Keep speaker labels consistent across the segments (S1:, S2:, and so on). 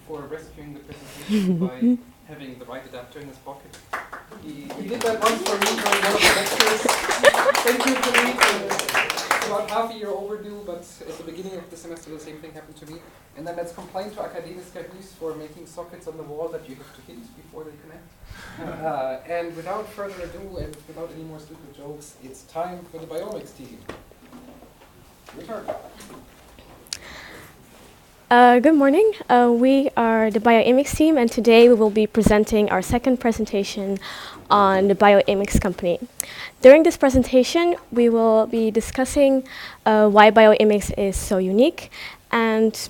S1: for rescuing the presentation by having the right adapter in his pocket. He did that once for me during one of the lectures. Thank you, Philippe. It's about half a year overdue, but at the beginning of the semester the same thing happened to me. And then let's complain to Academics Cabus for making sockets on the wall that you have to hit before they connect. And without further ado, and without any more stupid jokes, it's time for the Bioimics team. Your turn.
S2: Good morning. We are the Bioimics team, and today we will be presenting our second presentation on the Bioimics company. During this presentation, we will be discussing why Bioimics is so unique, and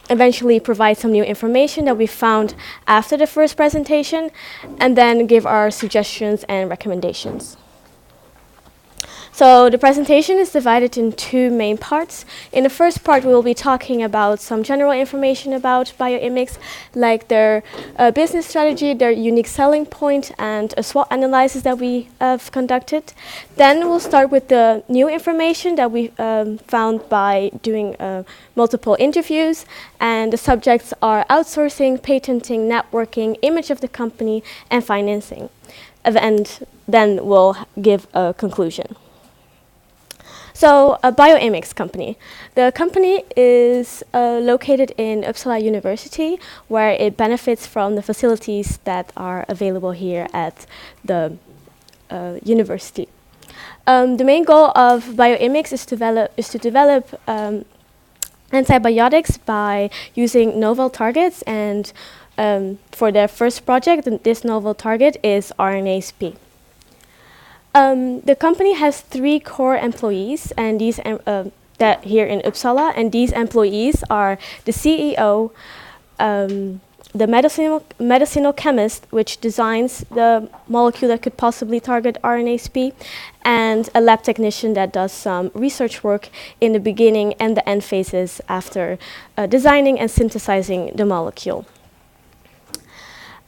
S2: eventually provide some new information that we found after the first presentation, and then give our suggestions and recommendations. So the presentation is divided in two main parts. In the first part, we will be talking about some general information about Bioimics, like their business strategy, their unique selling point, and a SWOT analysis that we have conducted. Then we'll start with the new information that we found by doing multiple interviews, and the subjects are outsourcing, patenting, networking, image of the company, and financing. And then we'll give a conclusion. So, a Bioimics company. The company is located in Uppsala University, where it benefits from the facilities that are available here at the university. The main goal of Bioimics is to develop antibiotics by using novel targets, and for their first project, this novel target is RNase-P. The company has 3 core employees, and these that here in Uppsala, and these employees are the CEO, the medicinal chemist, which designs the molecule that could possibly target RNase-P, and a lab technician that does some research work in the beginning and the end phases after designing and synthesizing the molecule.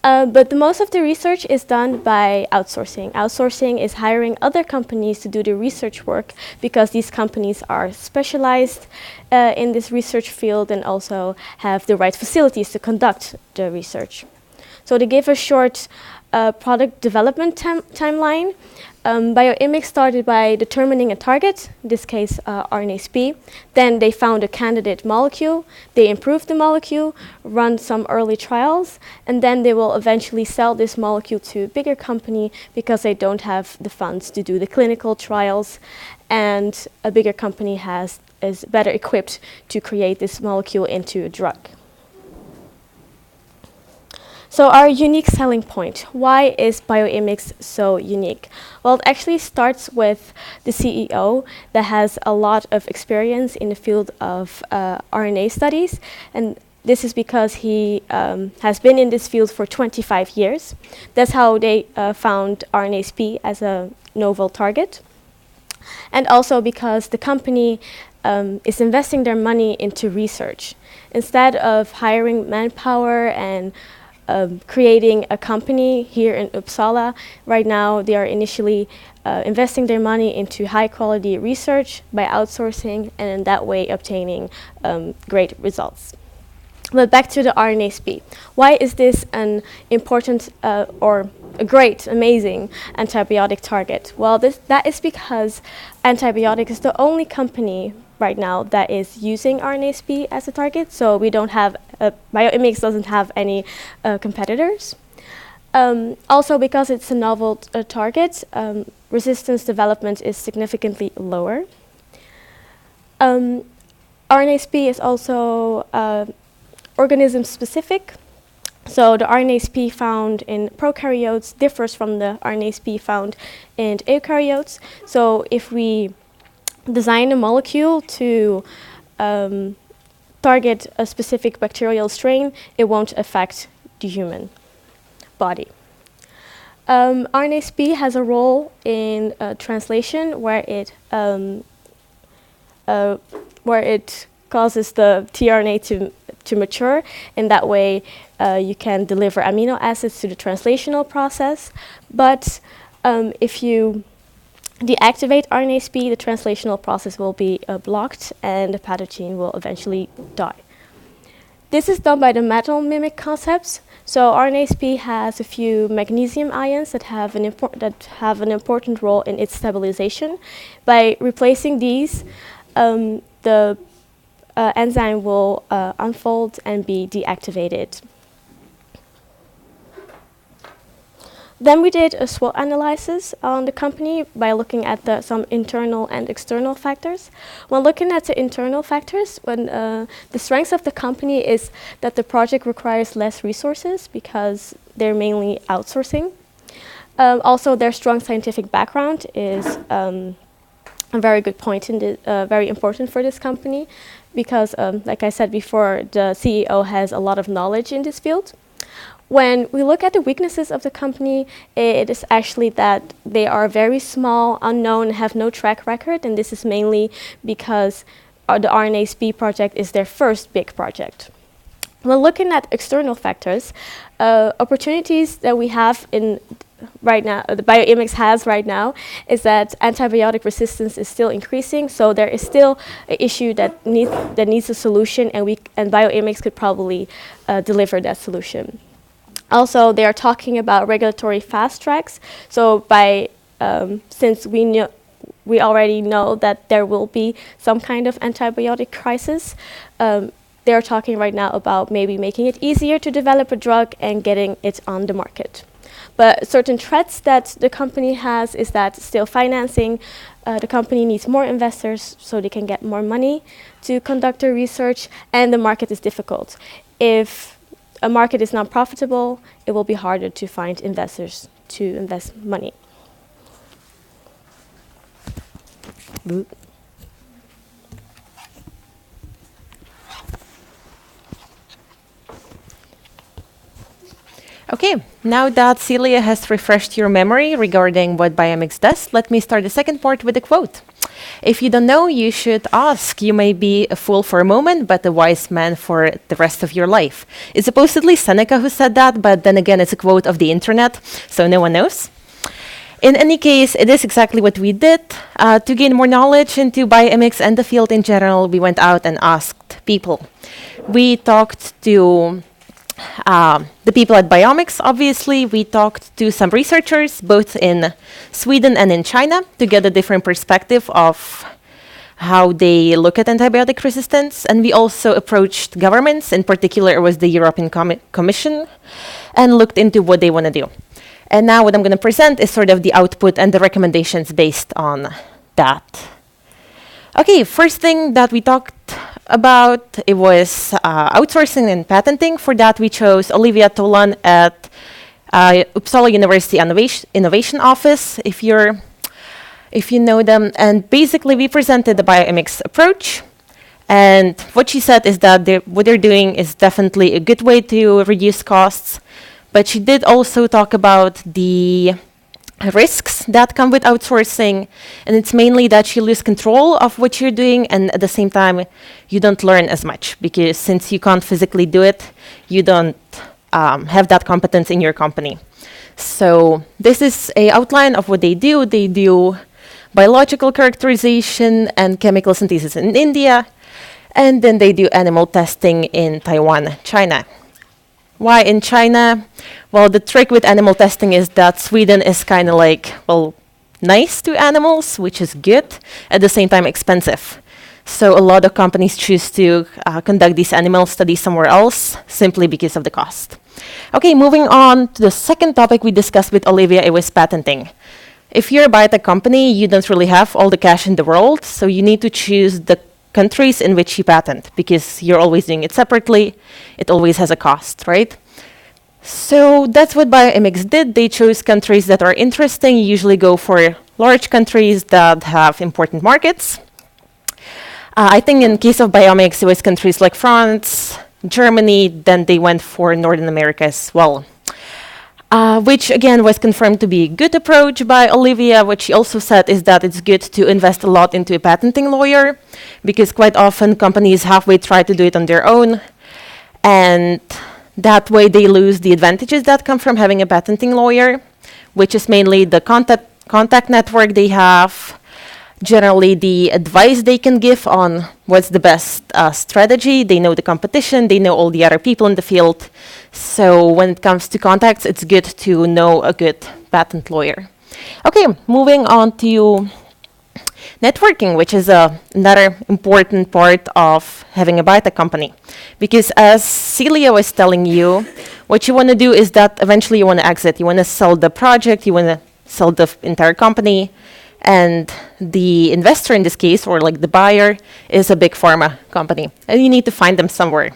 S2: But most of the research is done by outsourcing. Outsourcing is hiring other companies to do the research work, because these companies are specialized in this research field and also have the right facilities to conduct the research. So to give a short product development timeline, Bioimics started by determining a target, in this case RNase-P. Then they found a candidate molecule, they improved the molecule, run some early trials, and then they will eventually sell this molecule to a bigger company because they don't have the funds to do the clinical trials, and a bigger company is better equipped to create this molecule into a drug. So our unique selling point. Why is Bioimics so unique? Well, it actually starts with the CEO that has a lot of experience in the field of RNA studies, and this is because he has been in this field for 25 years. That's how they found RNase-P as a novel target. And also because the company is investing their money into research. Instead of hiring manpower and creating a company here in Uppsala, right now they are initially investing their money into high quality research by outsourcing, and in that way obtaining great results. But back to the RNase-P. Why is this an important or a great, amazing antibiotic target? Well, that is because Antibiotic is the only company right now that is using RNase-P as a target, so we don't have, Bioimics doesn't have any competitors. Also, because it's a novel target, resistance development is significantly lower. RNase-P is also organism specific. So the RNase-P found in prokaryotes differs from the RNase-P found in eukaryotes. So if we design a molecule to target a specific bacterial strain, it won't affect the human body. RNase-P has a role in translation where it causes the tRNA to mature. In that way, you can deliver amino acids to the translational process. But if you deactivate RNase-P, the translational process will be blocked and the pathogen will eventually die. This is done by the metal mimic concepts. So RNA-SP has a few magnesium ions that have an important role in its stabilization. By replacing these, the enzyme will unfold and be deactivated. Then we did a SWOT analysis on the company by looking at some internal and external factors. When looking at the internal factors, the strengths of the company is that the project requires less resources because they're mainly outsourcing. Also, their strong scientific background is a very good point and very important for this company because, like I said before, the CEO has a lot of knowledge in this field. When we look at the weaknesses of the company, it is actually that they are very small, unknown, have no track record, and this is mainly because the RNA-SP project is their first big project. When looking at external factors, opportunities that we have in right now, the Bioimics has right now, is that antibiotic resistance is still increasing, so there is still an issue that needs a solution, and Bioimics could probably deliver that solution. Also, they are talking about regulatory fast tracks. So since we already know that there will be some kind of antibiotic crisis, they are talking right now about maybe making it easier to develop a drug and getting it on the market. But certain threats that the company has is that still financing. The company needs more investors so they can get more money to conduct their research, and the market is difficult. If a market is not profitable, it will be harder to find investors to invest money.
S3: Okay, now that Celia has refreshed your memory regarding what Bioimics does, let me start the second part with a quote. If you don't know, you should ask. You may be a fool for a moment, but a wise man for the rest of your life. It's supposedly Seneca who said that, but then again, it's a quote of the internet, so no one knows. In any case, it is exactly what we did. To gain more knowledge into Bioimics and the field in general, we went out and asked people. We talked to the people at Bioimics, obviously. We talked to some researchers, both in Sweden and in China, to get a different perspective of how they look at antibiotic resistance. And we also approached governments, in particular it was the European Commission, and looked into what they want to do. And now what I'm going to present is sort of the output and the recommendations based on that. Okay, first thing that we talked about, it was outsourcing and patenting. For that, we chose Olivia Tolan at Uppsala University Innovation Office, if you know them. And basically, we presented the Bioimics approach. And what she said is that what they're doing is definitely a good way to reduce costs. But she did also talk about the risks that come with outsourcing, and it's mainly that you lose control of what you're doing, and at the same time you don't learn as much, because since you can't physically do it, you don't have that competence in your company. So this is an outline of what they do. They do biological characterization and chemical synthesis in India, and then they do animal testing in Taiwan, China. Why in China? Well, the trick with animal testing is that Sweden is kind of like, well, nice to animals, which is good, at the same time expensive. So a lot of companies choose to conduct these animal studies somewhere else, simply because of the cost. Okay, moving on to the second topic we discussed with Olivia, it was patenting. If you're a biotech company, you don't really have all the cash in the world, so you need to choose the countries in which you patent, because you're always doing it separately. It always has a cost, right? So that's what Bioimics did. They chose countries that are interesting. You usually go for large countries that have important markets. I think in case of Bioimics, it was countries like France, Germany, then they went for Northern America as well. Which again was confirmed to be a good approach by Olivia. What she also said is that it's good to invest a lot into a patenting lawyer, because quite often companies halfway try to do it on their own, and that way they lose the advantages that come from having a patenting lawyer, which is mainly the contact network they have, generally the advice they can give on what's the best strategy. They know the competition, they know all the other people in the field. So when it comes to contacts, it's good to know a good patent lawyer. Okay, moving on to networking, which is another important part of having a biotech company. Because as Celia was telling you, what you want to do is that eventually you want to exit. You want to sell the project, you want to sell the entire company, and the investor in this case, or like the buyer, is a big pharma company, and you need to find them somewhere.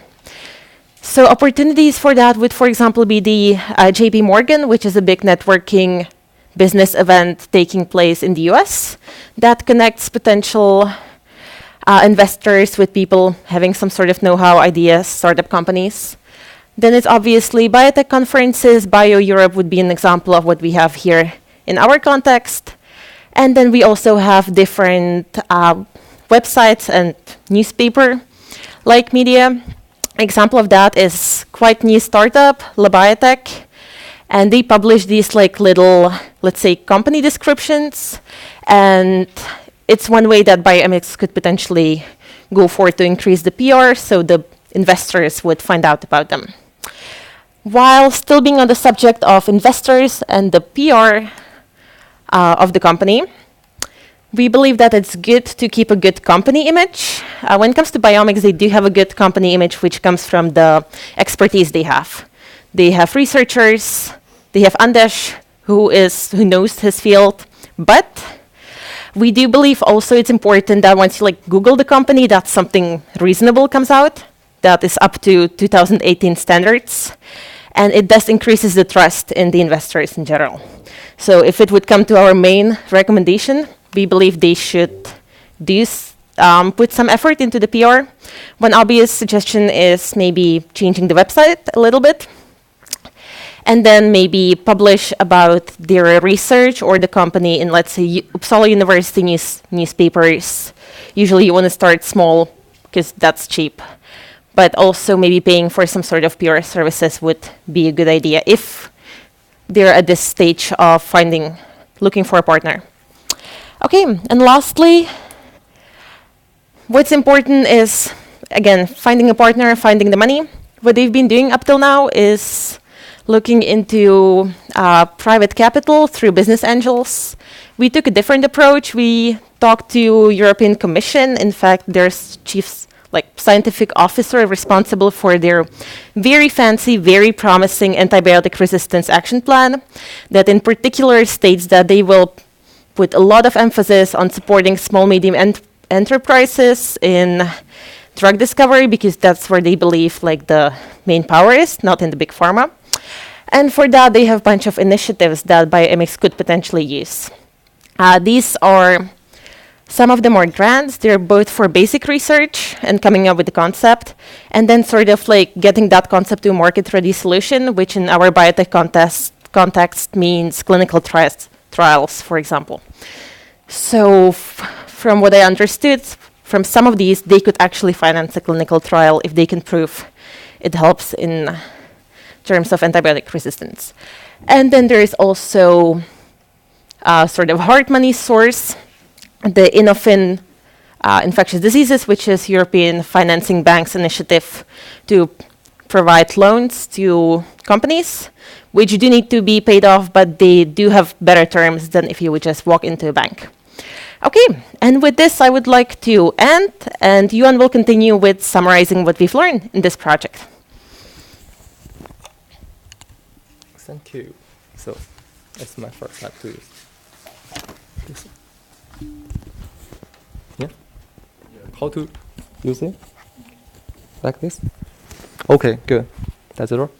S3: So opportunities for that would, for example, be the JP Morgan, which is a big networking business event taking place in the US that connects potential investors with people having some sort of know-how, ideas, startup companies. Then it's obviously biotech conferences. Bio Europe would be an example of what we have here in our context. And then we also have different websites and newspaper-like media. Example of that is quite new startup, La Biotech. And they publish these like little, let's say, company descriptions. And it's one way that Bioimics could potentially go for to increase the PR, so the investors would find out about them. While still being on the subject of investors and the PR of the company, we believe that it's good to keep a good company image. When it comes to Bioimics, they do have a good company image, which comes from the expertise they have. They have researchers. They have Anders, who knows his field. But we do believe also it's important that once you like Google the company, that something reasonable comes out that is up to 2018 standards. And it thus increases the trust in the investors in general. So if it would come to our main recommendation, we believe they should put some effort into the PR. One obvious suggestion is maybe changing the website a little bit. And then maybe publish about their research or the company in, let's say, Uppsala University newspapers. Usually you want to start small because that's cheap. But also maybe paying for some sort of PR services would be a good idea if they're at this stage of looking for a partner. Okay, and lastly, what's important is, again, finding a partner, finding the money. What they've been doing up till now is looking into private capital through business angels. We took a different approach. We talked to European Commission. In fact, there's scientific officer responsible for their very fancy, very promising antibiotic resistance action plan that in particular states that they will put a lot of emphasis on supporting small, medium enterprises in drug discovery because that's where they believe the main power is, not in the big pharma. And for that, they have a bunch of initiatives that Bioimics could potentially use. These are some of them are grants. They're both for basic research and coming up with the concept, and then sort of getting that concept to a market-ready solution, which in our biotech context means clinical trials, for example. So from what I understood, from some of these, they could actually finance a clinical trial if they can prove it helps in terms of antibiotic resistance. And then there is also sort of hard money source, the Innofin infectious diseases, which is European Financing Bank's initiative to provide loans to companies, which do need to be paid off, but they do have better terms than if you would just walk into a bank. Okay, and with this, I would like to end, and Yuan will continue with summarizing what we've learned in this project.
S4: Thank you. So, it's my first time to use this. Yeah? How to use it? Like this? Okay, good. That's it all?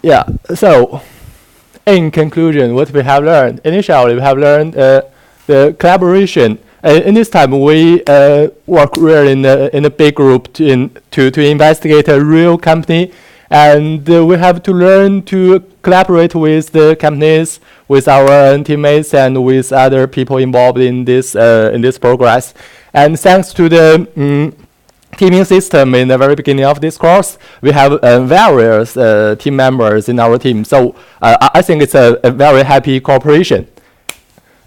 S4: Yeah, so in conclusion, what we have learned, initially we have learned the collaboration. In this time, we work really in a big group to investigate a real company, and we have to learn to collaborate with the companies, with our teammates, and with other people involved in this progress. And thanks to the teaming system in the very beginning of this course, we have various team members in our team. So I think it's a very happy cooperation.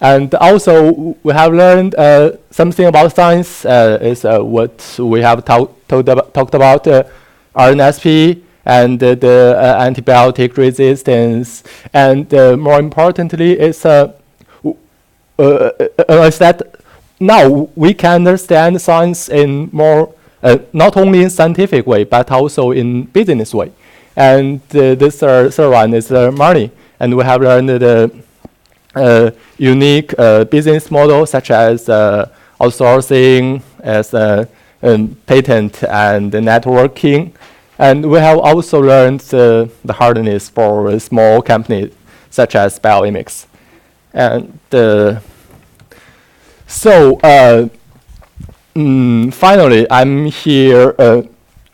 S4: And also, we have learned something about science. Is what we have talked about RNSP and the antibiotic resistance, and more importantly, is that now we can understand science in more not only in scientific way but also in business way. And this third one is money, and we have learned the unique business model such as outsourcing, as patent and networking. And we have also learned the hardness for a small companies such as Bioimics. And finally, I'm here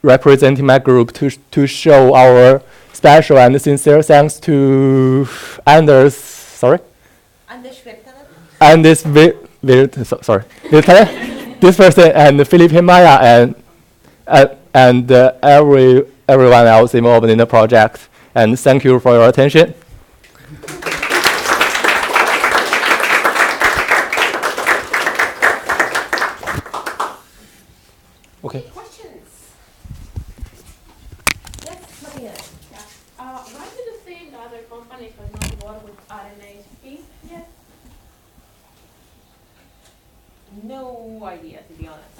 S4: representing my group to show our special and sincere thanks to Anders. Sorry. And this this person and Philippe Maya and everyone else involved in the project. And thank you for your attention. Okay.
S3: Questions? Yes, Martina.
S2: Why do you think that other companies have not worked with RNA yet?
S3: No idea, to be honest.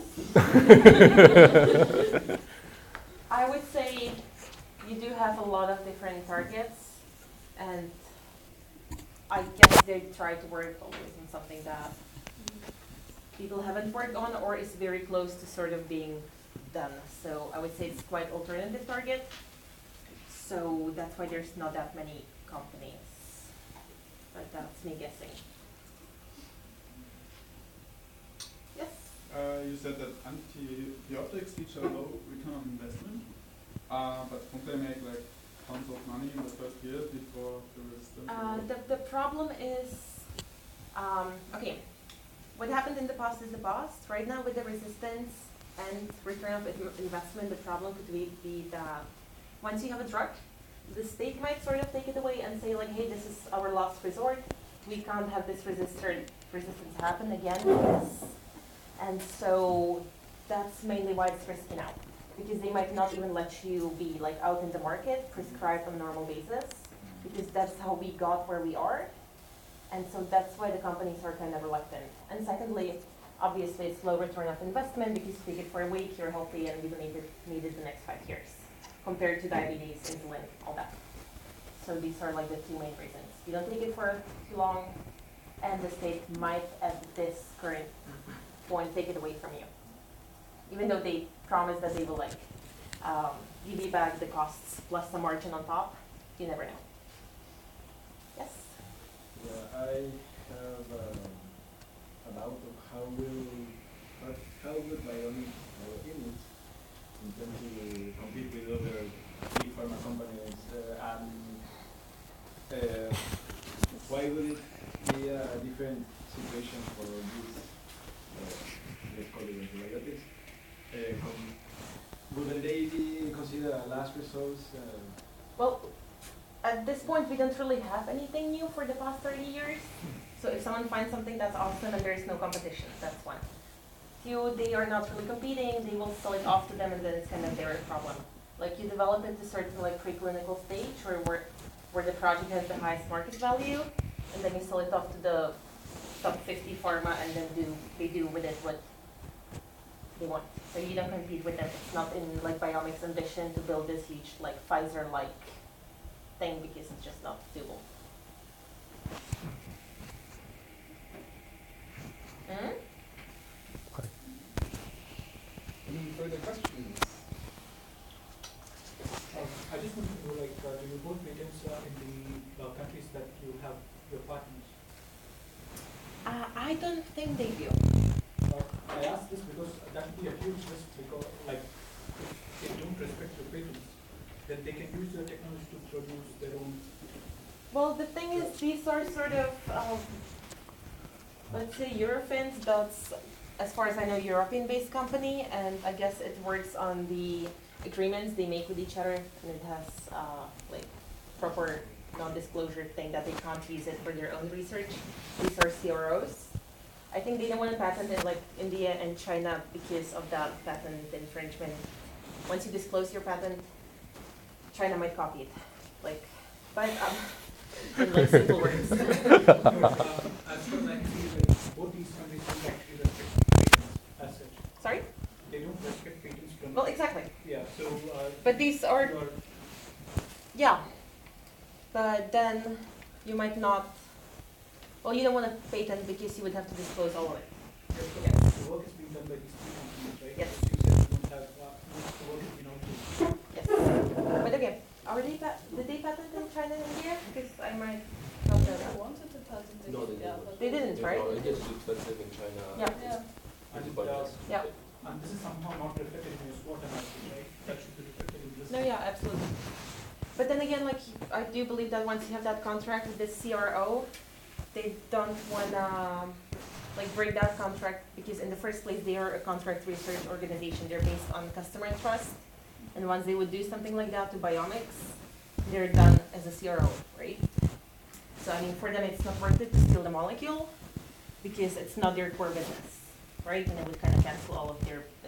S3: I would say you do have a lot of different targets, and I guess they try to work always on something that people haven't worked on or is very close to sort of being done. So I would say it's quite alternative target. So that's why there's not that many companies. But that's me guessing. Yes?
S5: You said that antibiotics which are low return on investment, but don't they make like tons of money in the first year before the resistance?
S3: The problem is, okay, what happened in the past is the past. Right now with the resistance and return of investment, the problem could be that once you have a drug, the state might sort of take it away and say like, hey, this is our last resort. We can't have this resistance happen again. And so that's mainly why it's risky now. Because they might not even let you be like out in the market, prescribed on a normal basis, because that's how we got where we are. And so that's why the companies are kind of reluctant. And secondly, obviously it's low return of investment because you take it for a week, you're healthy, and you don't need it the next 5 years, compared to diabetes, insulin, all that. So these are like the two main reasons. You don't take it for too long, and the state might, at this current point, take it away from you. Even though they promise that they will like give you back the costs plus the margin on top, you never know. Yes?
S6: Yeah, I have a doubt of how would Bioimics intend to compete with other big pharma companies, and why would it be a different situation for these, let's call it antibiotics? Wouldn't they be considered a last resort?
S3: Well, at this point, we don't really have anything new for the past 30 years. So if someone finds something that's awesome and there's no competition, that's one. Two, they are not really competing, they will sell it off to them and then it's kind of their problem. Like you develop it to certain like preclinical stage where the project has the highest market value, and then you sell it off to the top 50 pharma and then they do with it what they want. So you don't compete with them. It's not in like Bioimics' ambition to build this huge like Pfizer-like thing because it's just not doable.
S1: Any further questions?
S7: I just want to know, like, do you hold patents in the countries that you have your partners?
S3: I don't think they do.
S7: I ask this because that would be a huge risk because, like, if they don't respect your patents, then they can use your technology to produce their own.
S3: Well, the thing is, these are sort of, let's say, Eurofins. That's, as far as I know, European-based company, and I guess it works on the agreements they make with each other, and it has like proper non-disclosure thing that they can't use it for their own research. These are CROs. I think they don't want to patent in like India and China because of that patent infringement. Once you disclose your patent, China might copy it. Like, but in like simple words.
S7: As far as I see, like, both these companies don't actually respect patents as such.
S3: Sorry?
S7: They don't respect patents from.
S3: Well, exactly.
S7: Yeah, so.
S3: But these are,
S7: your-
S3: yeah. But then you might not, well, you don't want to patent because you would have to disclose all of it.
S7: your- the work is being done by these three companies, right?
S3: Yes.
S7: So you said you don't have, most of the work has been outsourced.
S3: Yes. But again, did they patent in China and India? Because I might not know that.
S8: wanted to patent it.
S9: No, they
S8: yeah,
S9: didn't.
S8: but
S3: They didn't, right?
S9: No, it gets too expensive in China.
S3: Yeah.
S8: Yeah.
S7: And,
S9: Budgets.
S3: Yeah.
S7: and this is somehow not reflected in your SWOT analysis, right? That should be reflected in this.
S3: No, yeah, absolutely. But then again, like, I do believe that once you have that contract with this CRO, they don't wanna, like, break that contract because in the first place, they are a contract research organization. They're based on customer trust. And once they would do something like that to Bioimics, they're done as a CRO, right? So, I mean, for them, it's not worth it to steal the molecule because it's not their core business, right? And it would kind of cancel all of their business.